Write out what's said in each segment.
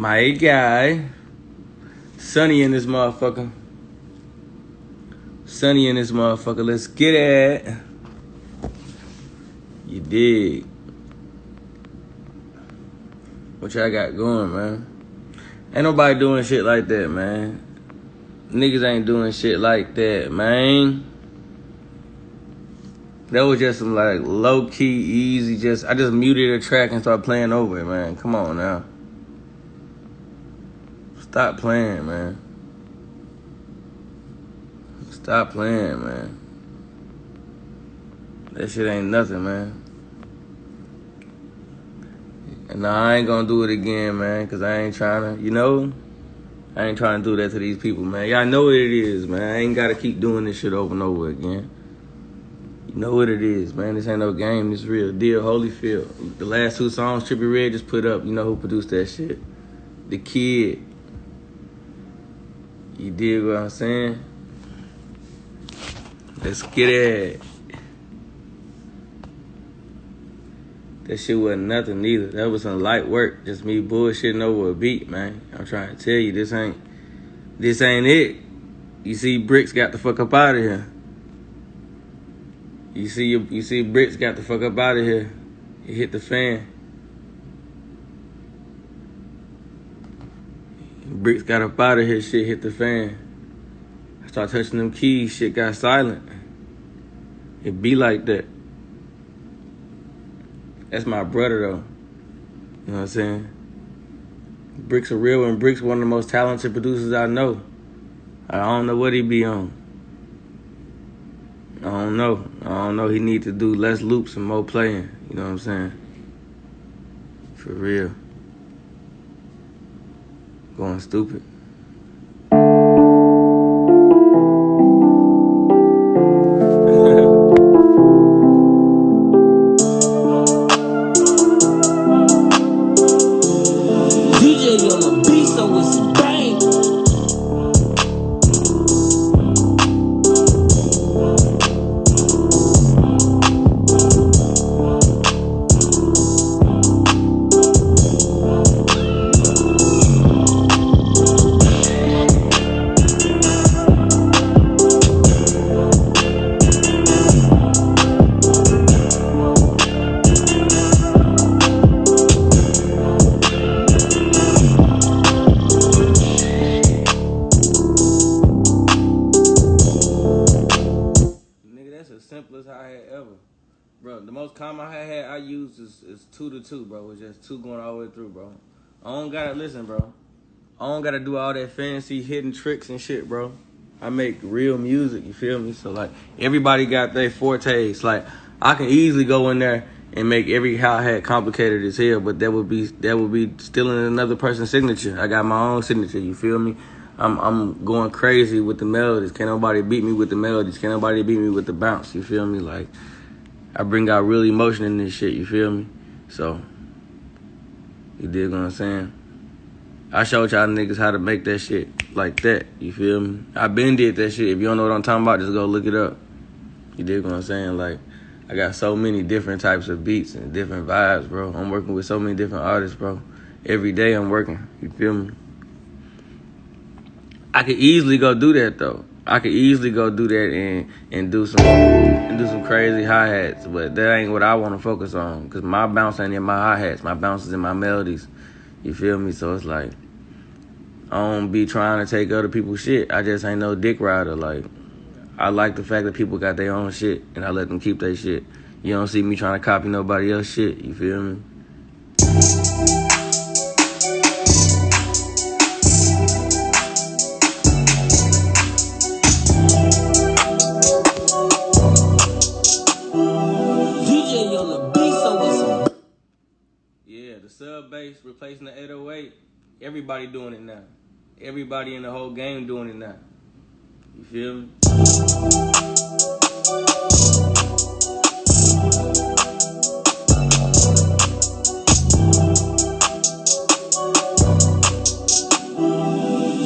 My guy. Sunny in this motherfucker. Sunny in this motherfucker. Let's get it. You dig. What y'all got going, man? Ain't nobody doing shit like that, man. Niggas ain't doing shit like that, man. That was just some like low-key, easy, I just muted a track and started playing over it, man. Come on now. Stop playing, man. Stop playing, man. That shit ain't nothing, man. And nah, I ain't gonna do it again, man, because I ain't trying to, I ain't trying to do that to these people, man. Y'all know what it is, man. I ain't gotta keep doing this shit over and over again. You know what it is, man. This ain't no game. This real deal. Holyfield. The last 2 songs Trippie Redd just put up, you know who produced that shit? The Kid. You dig what I'm saying? Let's get it. That shit wasn't nothing neither. That was some light work. Just me bullshitting over a beat, man. I'm trying to tell you, this ain't it. You see Bricks got the fuck up out of here. You see Bricks got the fuck up out of here. It hit the fan. Bricks got up out of here, shit hit the fan. I started touching them keys, shit got silent. It be like that. That's my brother though. You know what I'm saying? Bricks a real one. Bricks one of the most talented producers I know. I don't know what he be on. I don't know. He need to do less loops and more playing. You know what I'm saying? For real. Going stupid. DJ on the beat, so it's bang. Simplest hi-hat ever. Bro, the most common hi-hat I use is 2-2, bro. It's just 2 going all the way through, bro. I don't gotta listen, bro. I don't gotta do all that fancy hidden tricks and shit, bro. I make real music, you feel me? So, like, everybody got their fortes. Like, I can easily go in there and make every hi-hat complicated as hell, but that would be stealing another person's signature. I got my own signature, you feel me? I'm going crazy with the melodies. Can't nobody beat me with the melodies. Can't nobody beat me with the bounce, you feel me? Like, I bring out real emotion in this shit, you feel me? So, you dig what I'm saying? I showed y'all niggas how to make that shit like that, you feel me? I been did that shit. If you don't know what I'm talking about, just go look it up. You dig what I'm saying? Like, I got so many different types of beats and different vibes, bro. I'm working with so many different artists, bro. Every day I'm working, you feel me? I could easily go do that though. I could easily go do that and do some crazy hi-hats, but that ain't what I want to focus on, cause my bounce ain't in my hi-hats. My bounce is in my melodies. You feel me? So it's like, I don't be trying to take other people's shit. I just ain't no dick rider. Like, I like the fact that people got their own shit and I let them keep their shit. You don't see me trying to copy nobody else's shit. You feel me? The sub bass replacing the 808. Everybody doing it now. Everybody in the whole game doing it now. You feel me?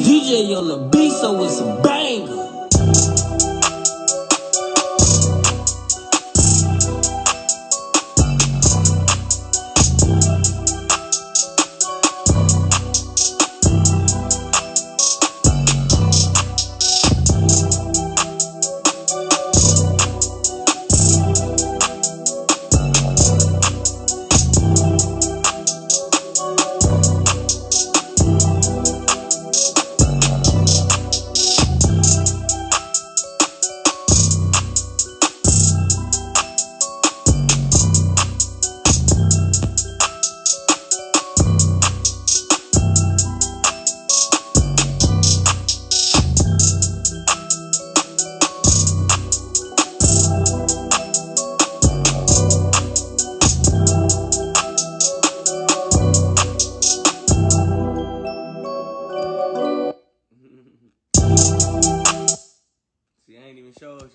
DJ on the beat, so it's a banger.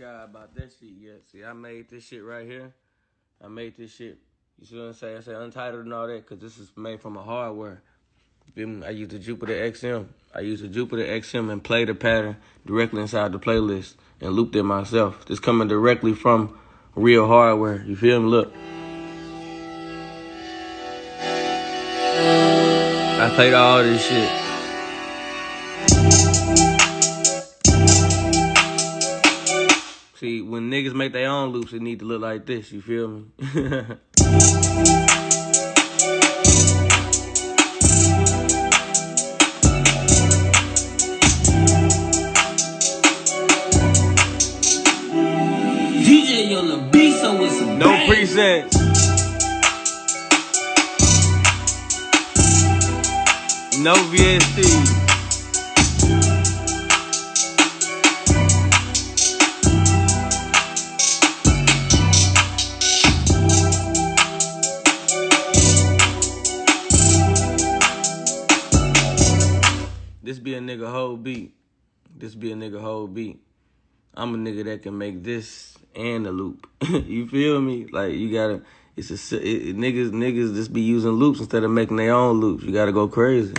y'all about that shit yet. See, I made this shit right here. I made this shit. You see what I'm saying? I say untitled and all that because this is made from a hardware. I use the Jupiter XM. I use the Jupiter XM and play the pattern directly inside the playlist and looped it myself. This coming directly from real hardware. You feel me? Look. I played all this shit. See, when niggas make their own loops, it need to look like this. You feel me? DJ on the beat, so it's a No presets. No VST. This be a nigga whole beat. This be a nigga whole beat. I'm a nigga that can make this and a loop. You feel me? Like you gotta. Niggas just be using loops instead of making their own loops. You gotta go crazy.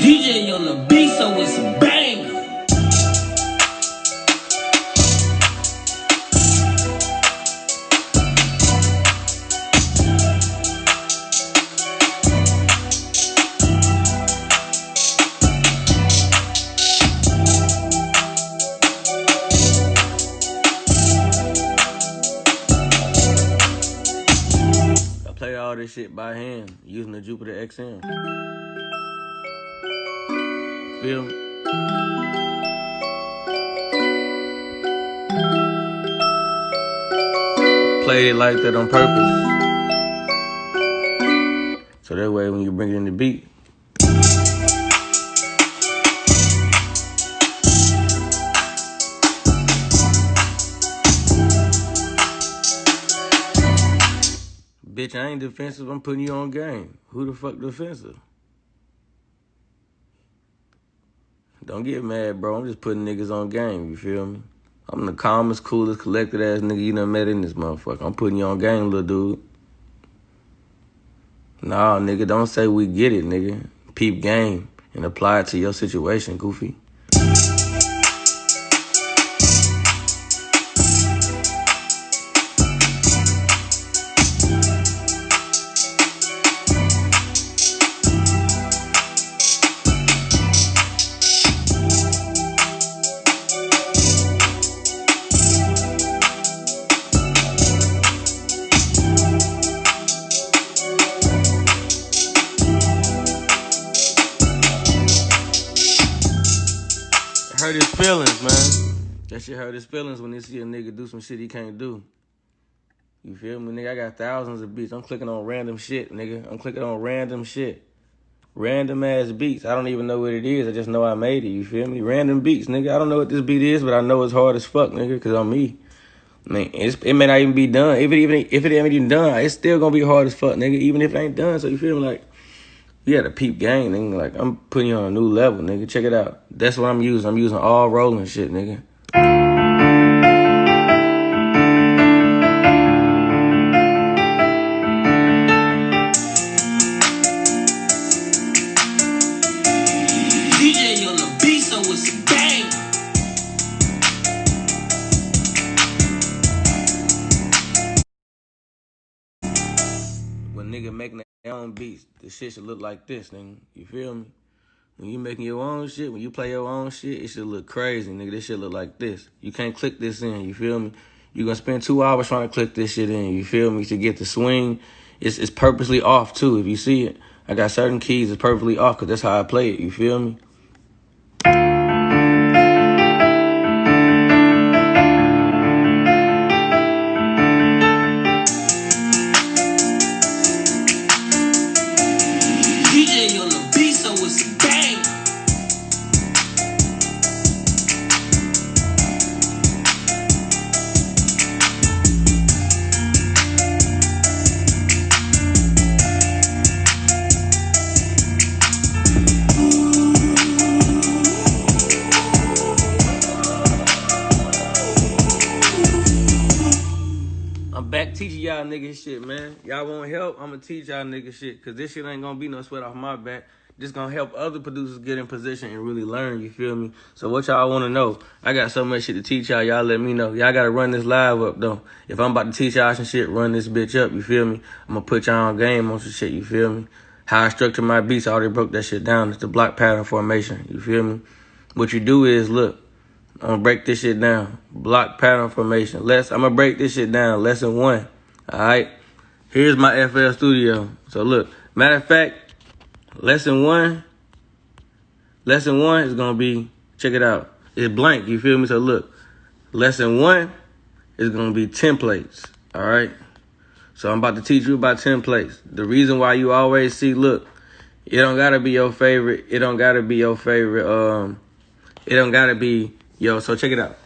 DJ on the beat, so it's a banger. Play all this shit by hand using the Jupiter XM. Feel me? Played it like that on purpose. So that way when you bring it in the beat, bitch, I ain't defensive. I'm putting you on game. Who the fuck defensive? Don't get mad, bro. I'm just putting niggas on game. You feel me? I'm the calmest, coolest, collected ass nigga you done met in this motherfucker. I'm putting you on game, little dude. Nah, nigga, don't say we get it, nigga. Peep game and apply it to your situation, goofy. Hurt his feelings, man. That shit hurt his feelings when they see a nigga do some shit he can't do. You feel me, nigga? I got thousands of beats. I'm clicking on random shit, nigga. I'm clicking on random shit. Random ass beats. I don't even know what it is. I just know I made it. You feel me? Random beats, nigga. I don't know what this beat is, but I know it's hard as fuck, nigga, because I'm me. I mean, it may not even be done. If it ain't even done, it's still gonna be hard as fuck, nigga. Even if it ain't done. So you feel me? Like, you got a peep game, nigga. Like, I'm putting you on a new level, nigga. Check it out. That's what I'm using. I'm using all rolling shit, nigga. DJ on the beat, so it's a banger. When nigga making their own beats, the shit should look like this, nigga. You feel me? When you making your own shit, when you play your own shit, it should look crazy, nigga. This shit look like this. You can't click this in, you feel me? You gonna spend 2 hours trying to click this shit in, you feel me? To get the swing, it's purposely off too. If you see it, I got certain keys that's purposely off because that's how I play it, you feel me? DJ on the beat, so it's a banger. y'all niggas shit, man. Y'all want help? I'm gonna teach y'all niggas shit. Cause this shit ain't gonna be no sweat off my back. This gonna help other producers get in position and really learn, you feel me? So what y'all wanna know? I got so much shit to teach y'all. Y'all let me know. Y'all gotta run this live up, though. If I'm about to teach y'all some shit, run this bitch up, you feel me? I'm gonna put y'all on game on some shit, you feel me? How I structure my beats, I already broke that shit down. It's the block pattern formation, you feel me? What you do is, look, I'm gonna break this shit down. Block pattern formation. I'm gonna break this shit down. Lesson 1, all right? Here's my FL Studio. So look, matter of fact, Lesson one is gonna be, check it out. It's blank, you feel me? So look, lesson 1 is gonna be templates, all right? So I'm about to teach you about templates. The reason why you always see, look, it don't gotta be your favorite. It don't gotta be, so check it out.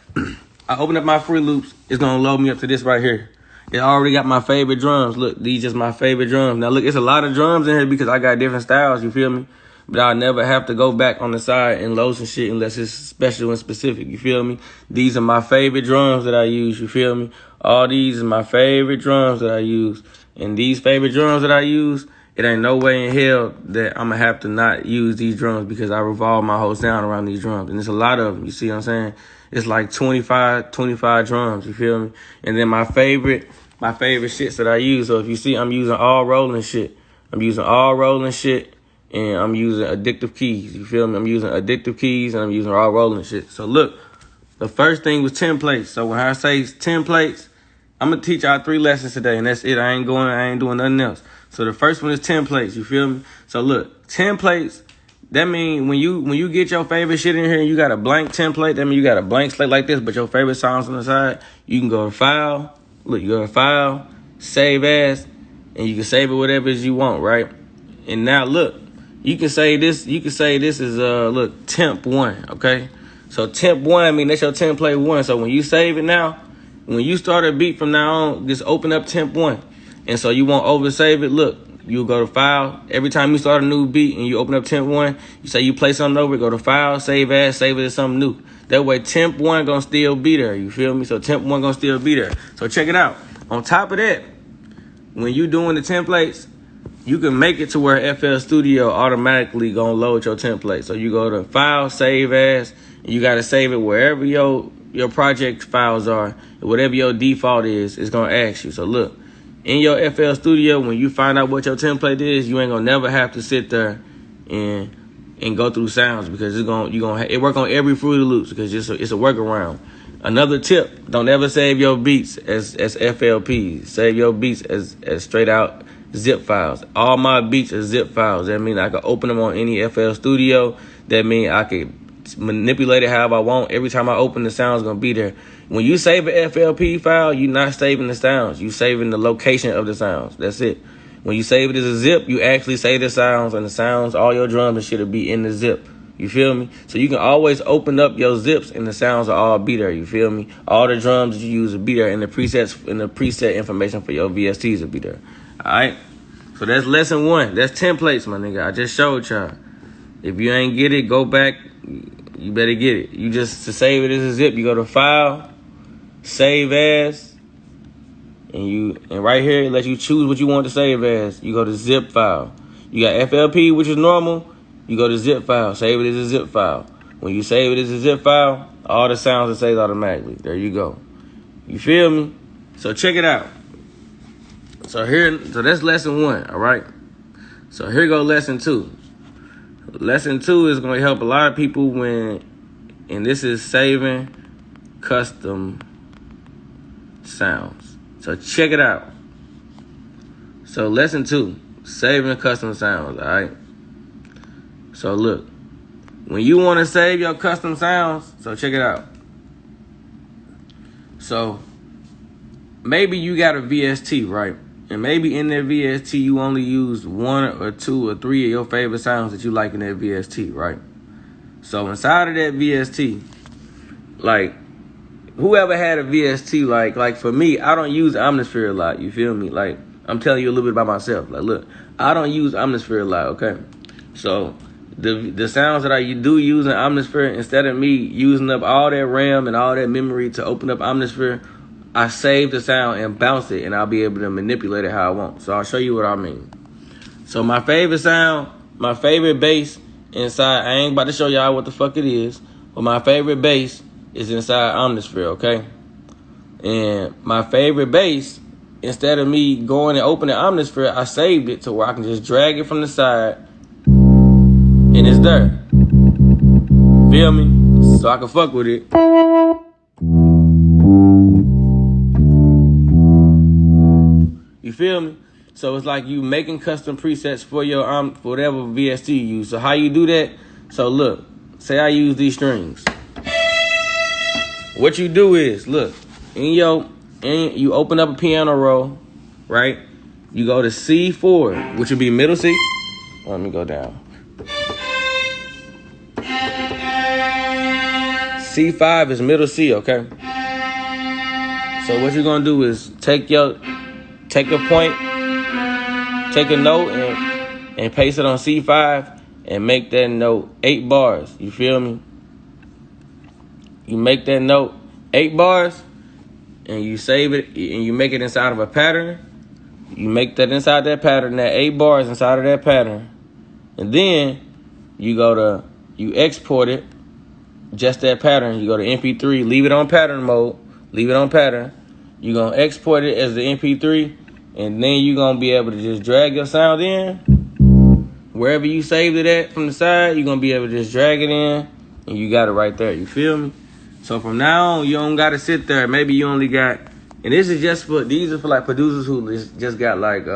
I open up my free loops. It's gonna load me up to this right here. It already got my favorite drums. Look, these just my favorite drums. Now, look, it's a lot of drums in here because I got different styles, you feel me? But I'll never have to go back on the side and load some shit unless it's special and specific, you feel me? These are my favorite drums that I use, you feel me? All these are my favorite drums that I use. And these favorite drums that I use, it ain't no way in hell that I'm going to have to not use these drums because I revolve my whole sound around these drums. And there's a lot of them, you see what I'm saying? It's like 25 drums, you feel me? And then my favorite shits that I use. So if you see, I'm using all rolling shit. And I'm using addictive keys, you feel me? I'm using addictive keys and I'm using all rolling shit. So look, the first thing was templates. So when I say templates, I'm going to teach y'all 3 lessons today, and that's it. I ain't doing nothing else. So the first one is templates, you feel me? So look, templates, that mean when you get your favorite shit in here and you got a blank template, that mean you got a blank slate like this, but your favorite songs on the side, you can go to File. Look, you go to File, Save As, and you can save it whatever it is you want, right? And now look, you can say this is look, temp 1, okay? So temp 1, I mean that's your template 1. So when you save it now, when you start a beat from now on, just open up temp 1. And so you won't oversave it. Look, you go to File. Every time you start a new beat and you open up temp 1, you say you play something over, go to File, Save As, save it as something new. That way temp 1 gonna still be there, you feel me? So temp 1 gonna still be there. So check it out. On top of that, when you doing the templates, you can make it to where FL Studio automatically gonna load your template. So you go to File, Save As, and you gotta save it wherever your project files are. Whatever your default is, it's gonna ask you. So look, in your FL Studio, when you find out what your template is, you ain't gonna never have to sit there and go through sounds because it work on every Fruity Loops because it's a workaround. Another tip: don't ever save your beats as FLPs. Save your beats as straight out zip files. All my beats are zip files. That means I can open them on any FL Studio. That means I can manipulate it however I want. Every time I open, the sound's gonna be there. When you save an FLP file, you're not saving the sounds. You saving the location of the sounds. That's it. When you save it as a zip, you actually save the sounds, and the sounds, all your drums and shit will be in the zip. You feel me? So you can always open up your zips, and the sounds will all be there. You feel me? All the drums that you use will be there, and the preset information for your VSTs will be there. All right. So that's lesson 1. That's templates, my nigga. I just showed y'all. If you ain't get it, go back. You better get it. You just, to save it as a zip, you go to File, Save As, and right here it lets you choose what you want to save as. You go to Zip File. You got FLP, which is normal. You go to Zip File. Save it as a zip file. When you save it as a zip file, all the sounds are saved automatically. There you go. You feel me? So check it out. So that's lesson 1, all right? So here go lesson 2. Lesson 2 is going to help a lot of people and this is saving custom sounds. So check it out. So lesson 2, saving custom sounds, all right? So look, when you want to save your custom sounds, so check it out. So maybe you got a VST, right? And maybe in that VST, you only use 1 or 2 or 3 of your favorite sounds that you like in that VST, right? So inside of that VST, like, whoever had a VST, like for me, I don't use Omnisphere a lot, you feel me? Like, I'm telling you a little bit about myself. Like, look, I don't use Omnisphere a lot, okay? So the sounds that I do use in Omnisphere, instead of me using up all that RAM and all that memory to open up Omnisphere, I save the sound and bounce it, and I'll be able to manipulate it how I want. So I'll show you what I mean. So my favorite sound, my favorite bass inside, I ain't about to show y'all what the fuck it is, but my favorite bass is inside Omnisphere, okay? And my favorite bass, instead of me going and opening Omnisphere, I saved it to where I can just drag it from the side, and it's there. Feel me? So I can fuck with it. You feel me? So it's like you making custom presets for your for whatever VST you use. So how you do that? So look, say I use these strings. What you do is, look, you open up a piano roll, right? You go to C4, which would be middle C. Let me go down. C5 is middle C, okay? So what you're gonna do is take a point, take a note and paste it on C5 and make that note 8 bars. You feel me? You make that note 8 bars and you save it and you make it inside of a pattern. You make that inside that pattern, that 8 bars inside of that pattern. And then you export it, just that pattern. You go to MP3, leave it on pattern mode, leave it on pattern. You're going to export it as the MP3, and then you're going to be able to just drag your sound in. Wherever you saved it at from the side, you're going to be able to just drag it in, and you got it right there. You feel me? So from now on, you don't got to sit there. Maybe you only got, and these are for like producers who just got like,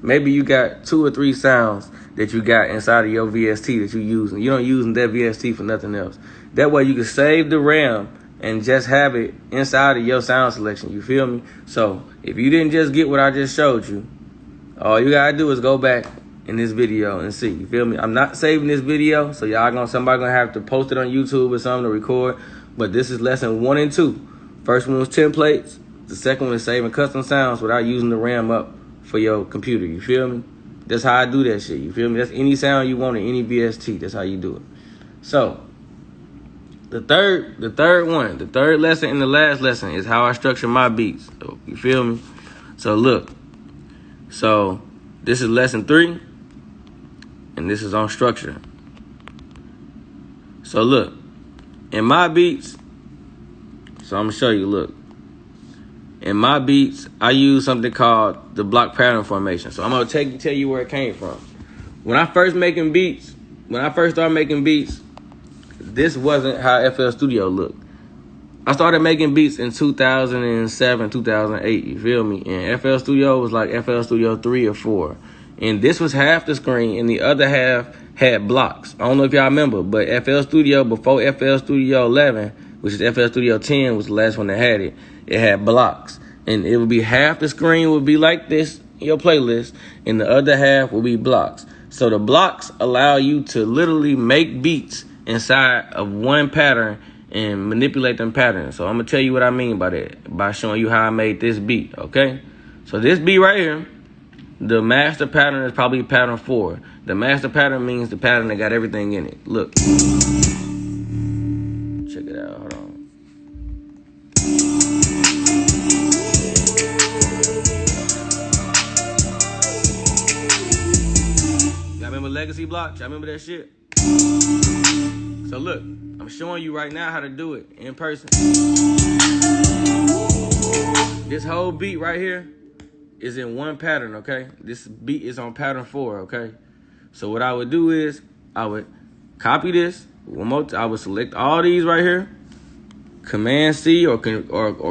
maybe you got 2 or 3 sounds that you got inside of your VST that you use, and you don't use that VST for nothing else. That way you can save the RAM and just have it inside of your sound selection. You feel me? So if you didn't just get what I just showed you, all you gotta do is go back in this video and see. You feel me? I'm not saving this video, so somebody gonna have to post it on YouTube or something to record. But this is lesson 1 and 2. First one was templates. The second one is saving custom sounds without using the RAM up for your computer. You feel me? That's how I do that shit. You feel me? That's any sound you want in any VST. That's how you do it. So the third lesson and the last lesson is how I structure my beats. So, you feel me? So look. So this is lesson 3, and this is on structure. So look, in my beats, so I'm gonna show you, look. In my beats, I use something called the block pattern formation. So I'm gonna tell you where it came from. When I first started making beats, this wasn't how FL Studio looked. I started making beats in 2007, 2008, you feel me? And FL Studio was like FL Studio 3 or 4. And this was half the screen, and the other half had blocks. I don't know if y'all remember, but FL Studio, before FL Studio 11, which is FL Studio 10, was the last one that had it, it had blocks. And it would be half the screen would be like this, your playlist, and the other half will be blocks. So the blocks allow you to literally make beats inside of one pattern and manipulate them patterns. So I'm gonna tell you what I mean by that, by showing you how I made this beat, okay? So this beat right here, the master pattern is probably pattern 4. The master pattern means the pattern that got everything in it. Look. Check it out, hold on. Y'all remember Legacy Block? Y'all remember that shit? So look, I'm showing you right now how to do it in person. This whole beat right here is in one pattern, okay? This beat is on pattern 4, okay? So what I would do is I would copy this one more time. I would select all these right here, Command C or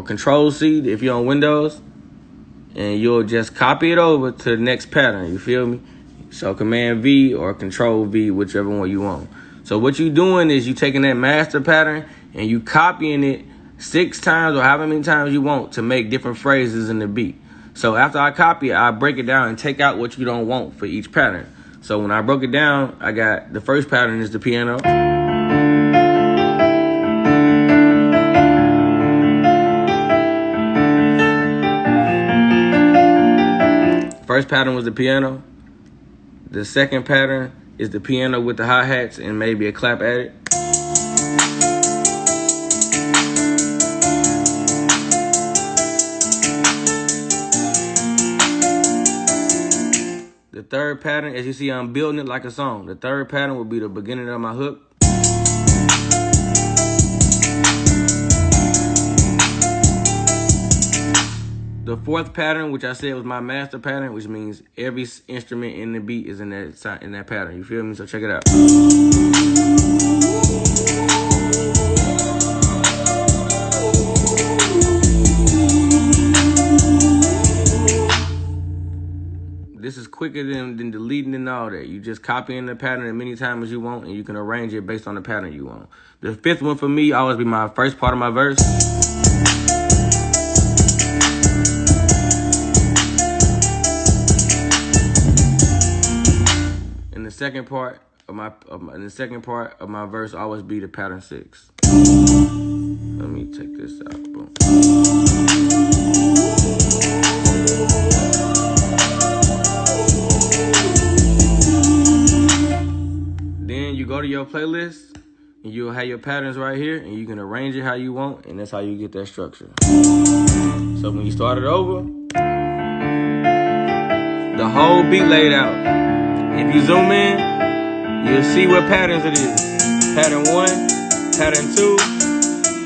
Control C if you're on Windows, and you'll just copy it over to the next pattern. You feel me? So Command V or Control V, whichever one you want. So what you doing is you taking that master pattern and you copying it 6 times or however many times you want to make different phrases in the beat. So after I copy it, I break it down and take out what you don't want for each pattern. So when I broke it down, I got the first pattern is the piano. First pattern was the piano. The second pattern is the piano with the hi-hats and maybe a clap at it. third pattern, as you see, I'm building it like a song. The third pattern will be the beginning of my hook. The fourth pattern, which I said was my master pattern, which means every instrument in the beat is in that pattern. You feel me? So check it out. This is quicker than deleting and all that. You just copy in the pattern as many times as you want, and you can arrange it based on the pattern you want. The fifth one for me always be my first part of my verse. And the second part of my verse always be the pattern 6. Let me take this out. Boom. Then you go to your playlist and you'll have your patterns right here, and you can arrange it how you want, and that's how you get that structure. So when you start it over, the whole beat laid out. If you zoom in, you'll see what patterns it is. Pattern 1, pattern 2,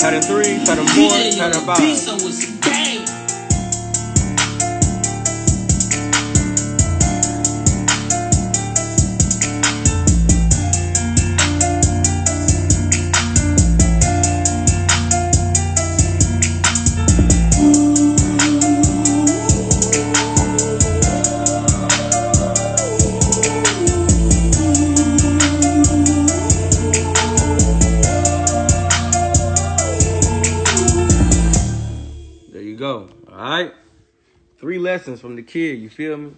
pattern 3, pattern 4, pattern 5. Go. All right. 3 lessons from the kid. You feel me?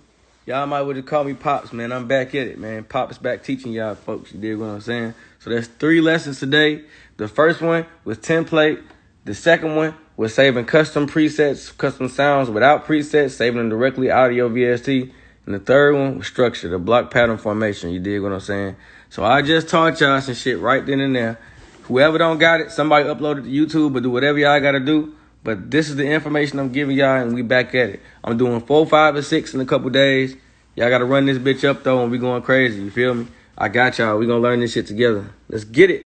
Y'all might would have called me Pops, man. I'm back at it, man. Pops back teaching y'all folks. You dig what I'm saying? So that's 3 lessons today. The first one was template. The second one was saving custom presets, custom sounds without presets, saving them directly out of your VST. And the third one was structure, the block pattern formation. You dig what I'm saying? So I just taught y'all some shit right then and there. Whoever don't got it, somebody upload it to YouTube or do whatever y'all got to do. But this is the information I'm giving y'all, and we back at it. I'm doing 4, 5, and 6 in a couple days. Y'all got to run this bitch up, though, and we going crazy. You feel me? I got y'all. We going to learn this shit together. Let's get it.